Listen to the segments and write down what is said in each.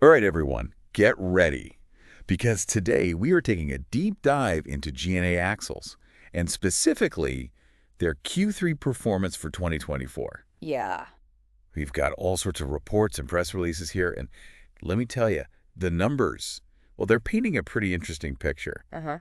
All right, everyone, get ready. Because today we are taking a deep dive into GNA Axles, and specifically their Q3 performance for 2024. Yeah. We've got all sorts of reports and press releases here, and let me tell you, the numbers, well, they're painting a pretty interesting picture. Uh-huh.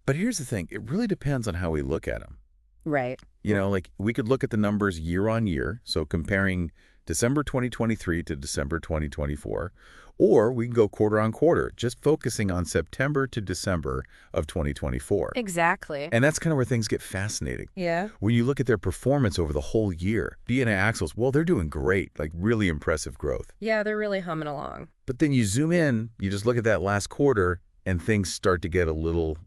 But here's the thing, it really depends on how we look at them. Right. Like we could look at the numbers year on year, so comparing December 2023 to December 2024, or we can go quarter on quarter, just focusing on September to December of 2024. Exactly. And that's kind of where things get fascinating. Yeah. When you look at their performance over the whole year, GNA Axles, well, they're doing great, like really impressive growth. Yeah, they're really humming along. But then you zoom in, you just look at that last quarter, and things start to get a little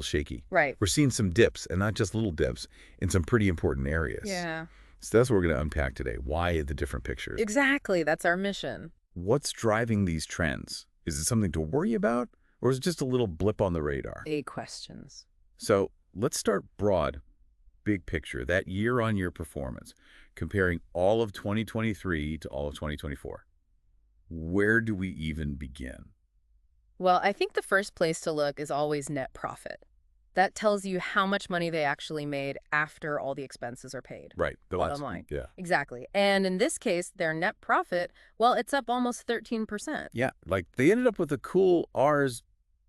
shaky. Right. We're seeing some dips, and not just little dips, in some pretty important areas. Yeah. So that's what we're going to unpack today. Why the different pictures? Exactly. That's our mission. What's driving these trends? Is it something to worry about, or is it just a little blip on the radar? Big questions. So let's start broad, big picture, that year-on-year performance, comparing all of 2023 to all of 2024. Where do we even begin? Well, I think the first place to look is always net profit. That tells you how much money they actually made after all the expenses are paid. Right. Bottom line. Yeah. Exactly. And in this case, their net profit, well, it's up almost 13%. Yeah. Like they ended up with a cool Rs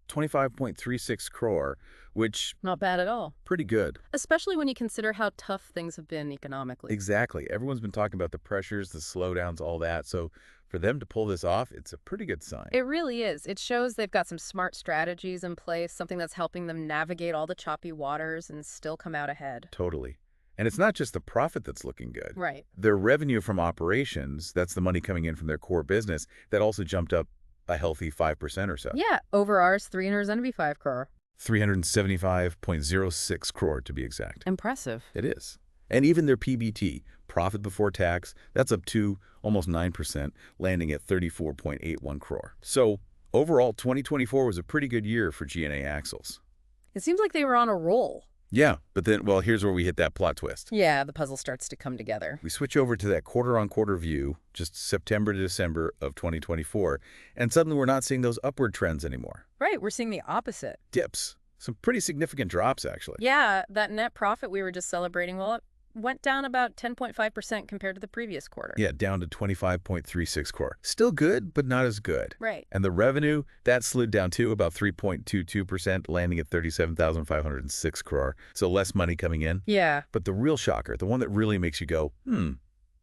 25.36 crore, which Not bad at all. pretty good. Especially when you consider how tough things have been economically. Exactly. Everyone's been talking about the pressures, the slowdowns, all that. So for them to pull this off, it's a pretty good sign. It really is. It shows they've got some smart strategies in place, something that's helping them navigate all the choppy waters and still come out ahead. Totally. And it's not just the profit that's looking good. Right. Their revenue from operations, that's the money coming in from their core business, that also jumped up a healthy 5% or so. Yeah, over ours, 375 crore. 375.06 crore to be exact. Impressive. It is. And even their PBT, profit before tax, that's up to almost 9%, landing at 34.81 crore. So overall, 2024 was a pretty good year for GNA Axles. It seems like they were on a roll. Yeah, but then, well, here's where we hit that plot twist. Yeah, the puzzle starts to come together. We switch over to that quarter-on-quarter view, just September to December of 2024, and suddenly we're not seeing those upward trends anymore. Right, we're seeing the opposite. Dips. Some pretty significant drops, actually. Yeah, that net profit we were just celebrating, well, it went down about 10.5% compared to the previous quarter. Yeah, down to 25.36 crore. Still good, but not as good. Right. And the revenue, that slid down to about 3.22%, landing at 37,506 crore. So less money coming in. Yeah. But the real shocker, the one that really makes you go,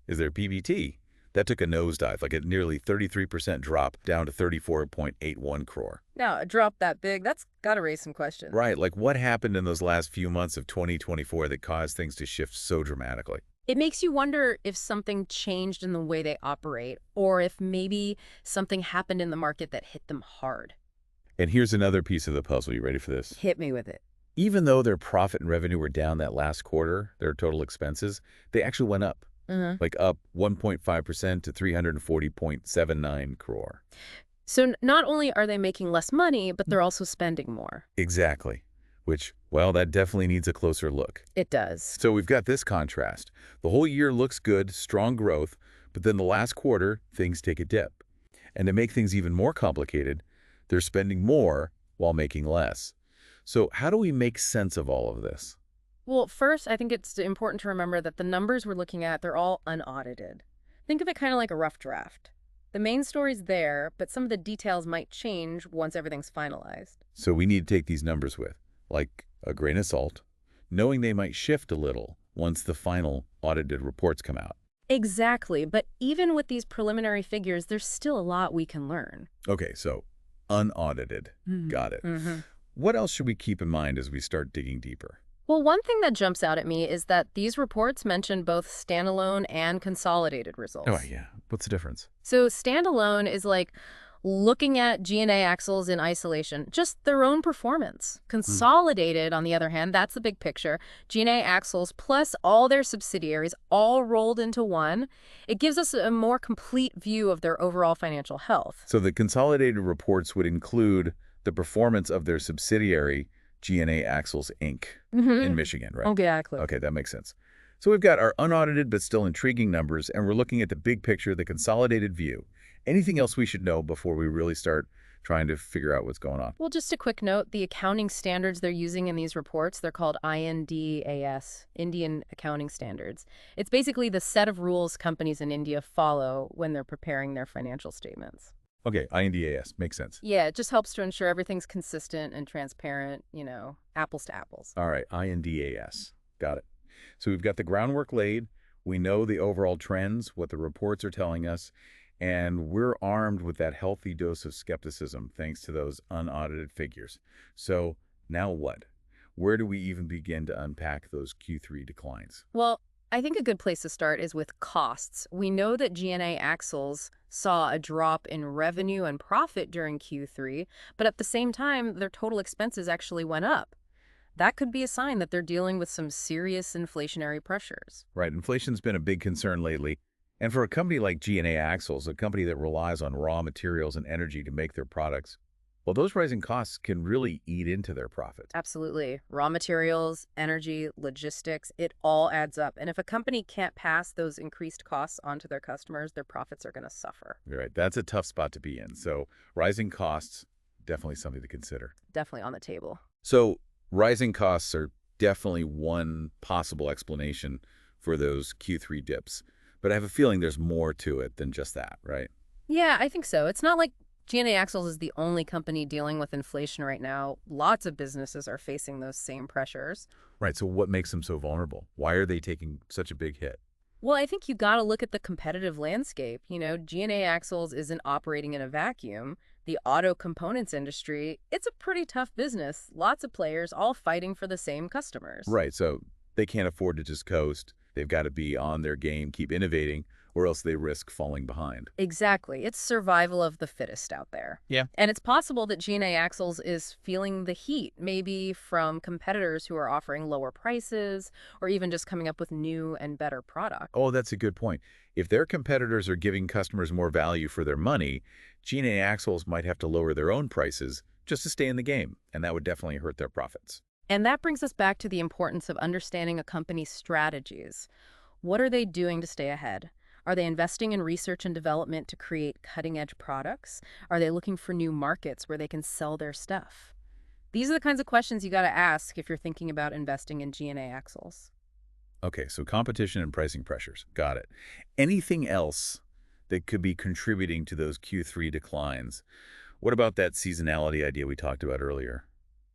is their PBT. That took a nosedive, like a nearly 33% drop down to 34.81 crore. Now, a drop that big, that's got to raise some questions. Right, like what happened in those last few months of 2024 that caused things to shift so dramatically? It makes you wonder if something changed in the way they operate, or if maybe something happened in the market that hit them hard. And here's another piece of the puzzle. You ready for this? Hit me with it. Even though their profit and revenue were down that last quarter, their total expenses, they actually went up. Like up 1.5% to 340.79 crore. So not only are they making less money, but they're also spending more. Exactly. Which, well, that definitely needs a closer look. It does. So we've got this contrast. The whole year looks good, strong growth, but then the last quarter, things take a dip. And to make things even more complicated, they're spending more while making less. So how do we make sense of all of this? Well, first, I think it's important to remember that the numbers we're looking at, they're all unaudited. Think of it kind of like a rough draft. The main story's there, but some of the details might change once everything's finalized. So we need to take these numbers with, like a grain of salt, knowing they might shift a little once the final audited reports come out. Exactly, but even with these preliminary figures, there's still a lot we can learn. Okay, so unaudited. Got it. What else should we keep in mind as we start digging deeper? Well, one thing that jumps out at me is that these reports mention both standalone and consolidated results. Oh, yeah. What's the difference? So standalone is like looking at GNA Axles in isolation, just their own performance. Consolidated, on the other hand, that's the big picture. GNA Axles plus all their subsidiaries all rolled into one. It gives us a more complete view of their overall financial health. So the consolidated reports would include the performance of their subsidiary, GNA Axles Inc. in Michigan, right? Exactly. Okay, that makes sense. So we've got our unaudited but still intriguing numbers, and we're looking at the big picture, the consolidated view. Anything else we should know before we really start trying to figure out what's going on? Well, just a quick note, the accounting standards they're using in these reports, they're called INDAS, Indian Accounting Standards. It's basically the set of rules companies in India follow when they're preparing their financial statements. Okay, INDAS. Makes sense. Yeah, it just helps to ensure everything's consistent and transparent, apples to apples. All right, INDAS. Got it. So we've got the groundwork laid. We know the overall trends, what the reports are telling us, and we're armed with that healthy dose of skepticism thanks to those unaudited figures. So now what? Where do we even begin to unpack those Q3 declines? Well, I think a good place to start is with costs. We know that GNA Axles saw a drop in revenue and profit during Q3, but at the same time, their total expenses actually went up. That could be a sign that they're dealing with some serious inflationary pressures. Right, inflation's been a big concern lately. And for a company like GNA Axles, a company that relies on raw materials and energy to make their products, well, those rising costs can really eat into their profits. Absolutely. Raw materials, energy, logistics, it all adds up. And if a company can't pass those increased costs onto their customers, their profits are going to suffer. Right, that's a tough spot to be in. So rising costs, definitely something to consider. Definitely on the table. So rising costs are definitely one possible explanation for those Q3 dips. But I have a feeling there's more to it than just that, right? Yeah, I think so. It's not like GNA Axles is the only company dealing with inflation right now. Lots of businesses are facing those same pressures. Right, so what makes them so vulnerable? Why are they taking such a big hit? Well, I think you got to look at the competitive landscape. GNA Axles isn't operating in a vacuum. The auto components industry, it's a pretty tough business. Lots of players all fighting for the same customers. Right, so they can't afford to just coast. They've got to be on their game, keep innovating, or else they risk falling behind. Exactly. It's survival of the fittest out there. Yeah. And it's possible that GNA Axles is feeling the heat, maybe from competitors who are offering lower prices or even just coming up with new and better products. Oh, that's a good point. If their competitors are giving customers more value for their money, GNA Axles might have to lower their own prices just to stay in the game, and that would definitely hurt their profits. And that brings us back to the importance of understanding a company's strategies. What are they doing to stay ahead? Are they investing in research and development to create cutting-edge products? Are they looking for new markets where they can sell their stuff? These are the kinds of questions you got to ask if you're thinking about investing in GNA Axles. Okay, so competition and pricing pressures. Got it. Anything else that could be contributing to those Q3 declines? What about that seasonality idea we talked about earlier?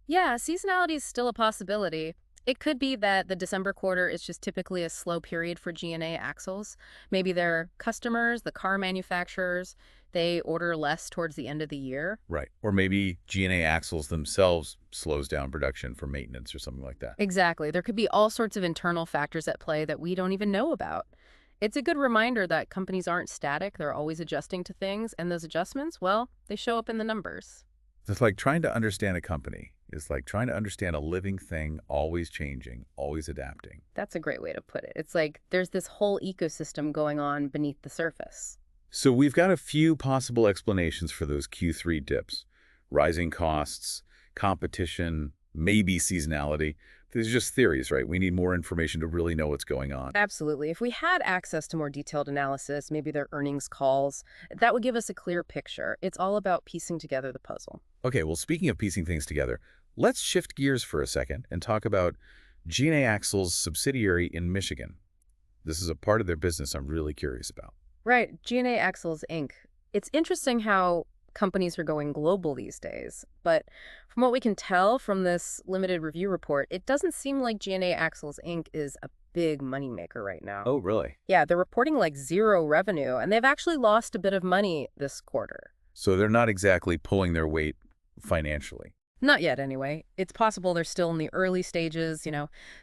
Yeah, seasonality is still a possibility. It could be that the December quarter is just typically a slow period for GNA Axles. Maybe their customers, the car manufacturers, they order less towards the end of the year. Right. Or maybe GNA Axles themselves slows down production for maintenance or something like that. Exactly. There could be all sorts of internal factors at play that we don't even know about. It's a good reminder that companies aren't static. They're always adjusting to things, and those adjustments, well, they show up in the numbers. It's like trying to understand a company. It's like trying to understand a living thing, always changing, always adapting. That's a great way to put it. It's like there's this whole ecosystem going on beneath the surface. So we've got a few possible explanations for those Q3 dips. Rising costs, competition, maybe seasonality. These are just theories, right? We need more information to really know what's going on. Absolutely. If we had access to more detailed analysis, maybe their earnings calls, that would give us a clear picture. It's all about piecing together the puzzle. Okay, well, speaking of piecing things together, let's shift gears for a second and talk about GNA Axles' subsidiary in Michigan. This is a part of their business I'm really curious about. Right, GNA Axles Inc. It's interesting how companies are going global these days, but from what we can tell from this limited review report, it doesn't seem like GNA Axles Inc. is a big moneymaker right now. Oh, really? Yeah, they're reporting like zero revenue, and they've actually lost a bit of money this quarter. So they're not exactly pulling their weight financially. Not yet, anyway. It's possible they're still in the early stages,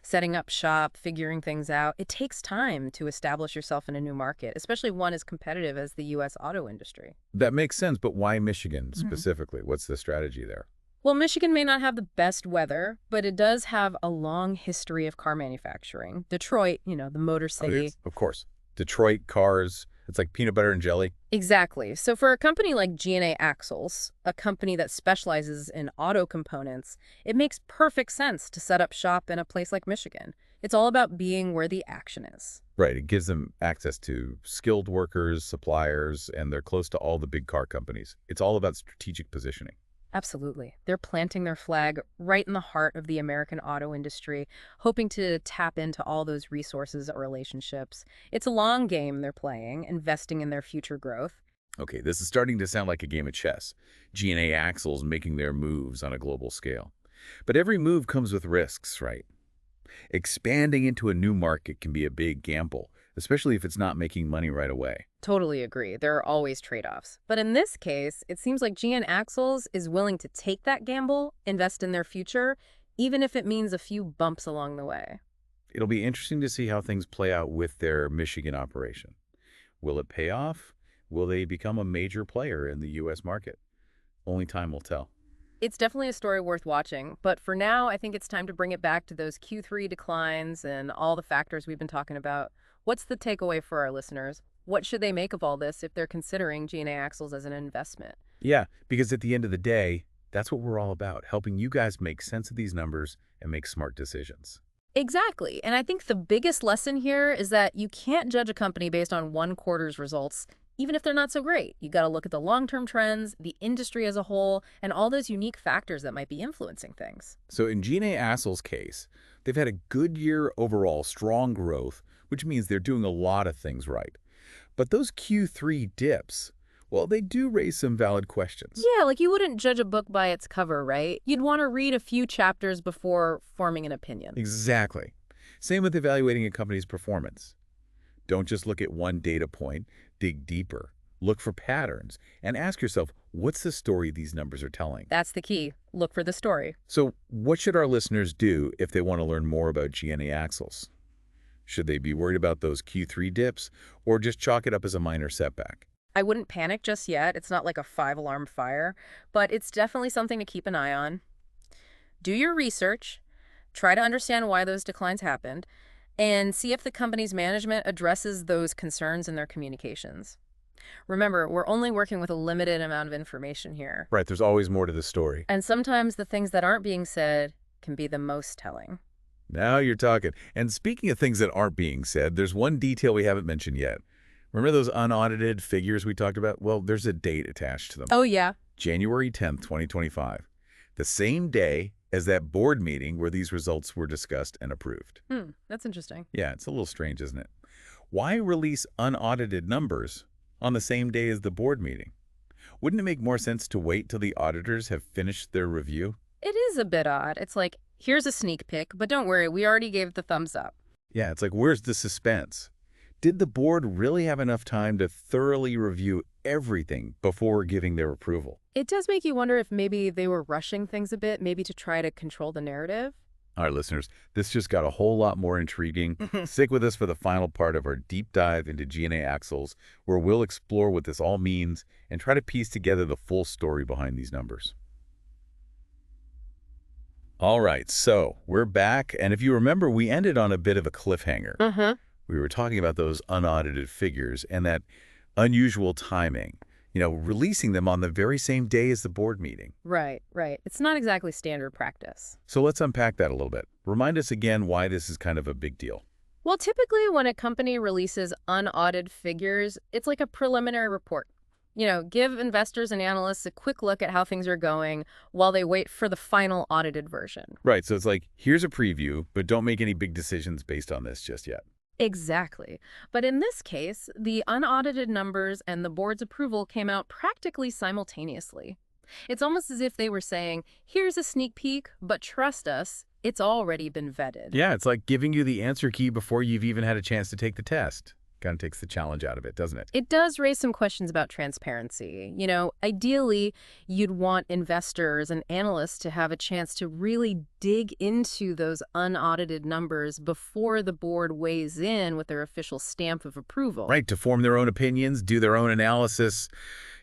setting up shop, figuring things out. It takes time to establish yourself in a new market, especially one as competitive as the U.S. auto industry. That makes sense, but why Michigan specifically? What's the strategy there? Well, Michigan may not have the best weather, but it does have a long history of car manufacturing. Detroit, the Motor City. Of course. Detroit cars, It's like peanut butter and jelly. Exactly. So for a company like GNA Axles, a company that specializes in auto components, it makes perfect sense to set up shop in a place like Michigan. It's all about being where the action is. Right. It gives them access to skilled workers, suppliers, and they're close to all the big car companies. It's all about strategic positioning. Absolutely. They're planting their flag right in the heart of the American auto industry, hoping to tap into all those resources or relationships. It's a long game they're playing, investing in their future growth. Okay, this is starting to sound like a game of chess. GNA Axles making their moves on a global scale. But every move comes with risks, right? Expanding into a new market can be a big gamble, especially if it's not making money right away. Totally agree. There are always trade-offs. But in this case, it seems like GN Axles is willing to take that gamble, invest in their future, even if it means a few bumps along the way. It'll be interesting to see how things play out with their Michigan operation. Will it pay off? Will they become a major player in the U.S. market? Only time will tell. It's definitely a story worth watching, but for now, I think it's time to bring it back to those Q3 declines and all the factors we've been talking about. What's the takeaway for our listeners? What should they make of all this if they're considering GNA Axles as an investment? Yeah, because at the end of the day, that's what we're all about, helping you guys make sense of these numbers and make smart decisions. Exactly. And I think the biggest lesson here is that you can't judge a company based on one quarter's results, even if they're not so great. You got to look at the long-term trends, the industry as a whole, and all those unique factors that might be influencing things. So in GNA Axles' case, they've had a good year overall, strong growth, which means they're doing a lot of things right. But those Q3 dips, well, they do raise some valid questions. Yeah, like you wouldn't judge a book by its cover, right? You'd want to read a few chapters before forming an opinion. Exactly. Same with evaluating a company's performance. Don't just look at one data point, dig deeper, look for patterns, and ask yourself, what's the story these numbers are telling? That's the key. Look for the story. So what should our listeners do if they want to learn more about GNA Axles? Should they be worried about those Q3 dips or just chalk it up as a minor setback? I wouldn't panic just yet. It's not like a 5-alarm fire, but it's definitely something to keep an eye on. Do your research, try to understand why those declines happened, and see if the company's management addresses those concerns in their communications. Remember, we're only working with a limited amount of information here. Right, there's always more to the story. And sometimes the things that aren't being said can be the most telling. Now you're talking. And speaking of things that aren't being said, there's one detail we haven't mentioned yet. Remember those unaudited figures we talked about? Well, there's a date attached to them. Oh, yeah. January 10th, 2025. The same day as that board meeting where these results were discussed and approved. That's interesting. Yeah, it's a little strange, isn't it? Why release unaudited numbers on the same day as the board meeting? Wouldn't it make more sense to wait till the auditors have finished their review? It is a bit odd. It's like, here's a sneak peek, but don't worry, we already gave the thumbs up. Yeah, it's like, where's the suspense? Did the board really have enough time to thoroughly review everything before giving their approval? It does make you wonder if maybe they were rushing things a bit, maybe to try to control the narrative. All right, listeners, this just got a whole lot more intriguing. Stick with us for the final part of our deep dive into GNA Axles, where we'll explore what this all means and try to piece together the full story behind these numbers. All right, so we're back, and if you remember, we ended on a bit of a cliffhanger. We were talking about those unaudited figures and that unusual timing, releasing them on the very same day as the board meeting. Right. It's not exactly standard practice. So let's unpack that a little bit. Remind us again why this is kind of a big deal. Well, typically when a company releases unaudited figures, it's like a preliminary report. Give investors and analysts a quick look at how things are going while they wait for the final audited version. Right, so it's like, here's a preview, but don't make any big decisions based on this just yet. Exactly. But in this case, the unaudited numbers and the board's approval came out practically simultaneously. It's almost as if they were saying, here's a sneak peek, but trust us, it's already been vetted. Yeah, it's like giving you the answer key before you've even had a chance to take the test. Kind of takes the challenge out of it, doesn't it? It does raise some questions about transparency. Ideally, you'd want investors and analysts to have a chance to really dig into those unaudited numbers before the board weighs in with their official stamp of approval. Right, to form their own opinions, do their own analysis,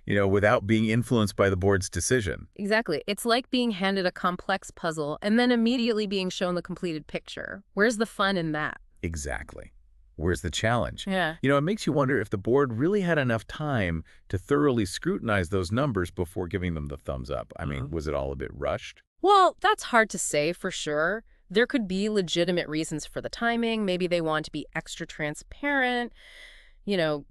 without being influenced by the board's decision. Exactly. It's like being handed a complex puzzle and then immediately being shown the completed picture. Where's the fun in that? Exactly. Where's the challenge? Yeah. It makes you wonder if the board really had enough time to thoroughly scrutinize those numbers before giving them the thumbs up. I mean, was it all a bit rushed? Well, that's hard to say for sure. There could be legitimate reasons for the timing. Maybe they want to be extra transparent,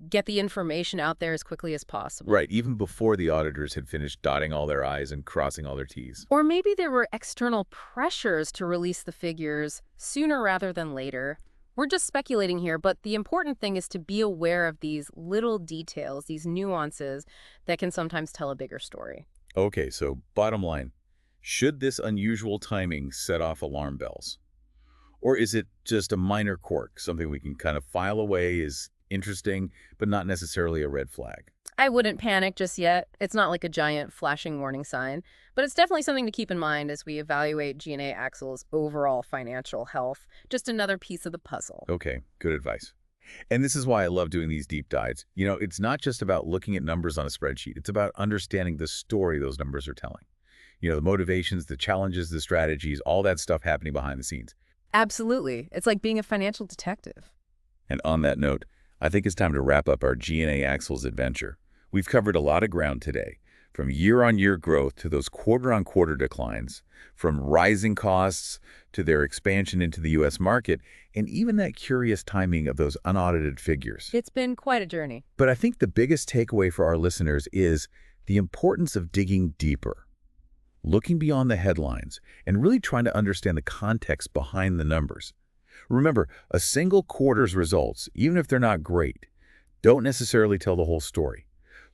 get the information out there as quickly as possible. Right, even before the auditors had finished dotting all their I's and crossing all their T's. Or maybe there were external pressures to release the figures sooner rather than later. We're just speculating here, but the important thing is to be aware of these little details, these nuances that can sometimes tell a bigger story. Okay, so bottom line, should this unusual timing set off alarm bells? Or is it just a minor quirk, something we can kind of file away as interesting, but not necessarily a red flag? I wouldn't panic just yet. It's not like a giant flashing warning sign, but it's definitely something to keep in mind as we evaluate GNA Axles' overall financial health. Just another piece of the puzzle. Okay, good advice. And this is why I love doing these deep dives. It's not just about looking at numbers on a spreadsheet. It's about understanding the story those numbers are telling. The motivations, the challenges, the strategies, all that stuff happening behind the scenes. Absolutely. It's like being a financial detective. And on that note, I think it's time to wrap up our GNA Axles adventure. We've covered a lot of ground today, from year-on-year growth to those quarter-on-quarter declines, from rising costs to their expansion into the U.S. market, and even that curious timing of those unaudited figures. It's been quite a journey. But I think the biggest takeaway for our listeners is the importance of digging deeper, looking beyond the headlines, and really trying to understand the context behind the numbers. Remember, a single quarter's results, even if they're not great, don't necessarily tell the whole story.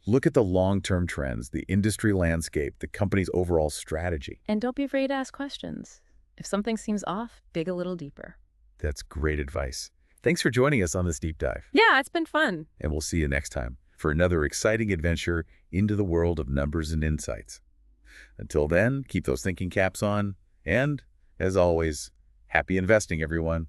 Look at the long-term trends, the industry landscape, the company's overall strategy. And don't be afraid to ask questions. If something seems off, dig a little deeper. That's great advice. Thanks for joining us on this deep dive. Yeah, it's been fun. And we'll see you next time for another exciting adventure into the world of numbers and insights. Until then, keep those thinking caps on, and, as always, happy investing, everyone.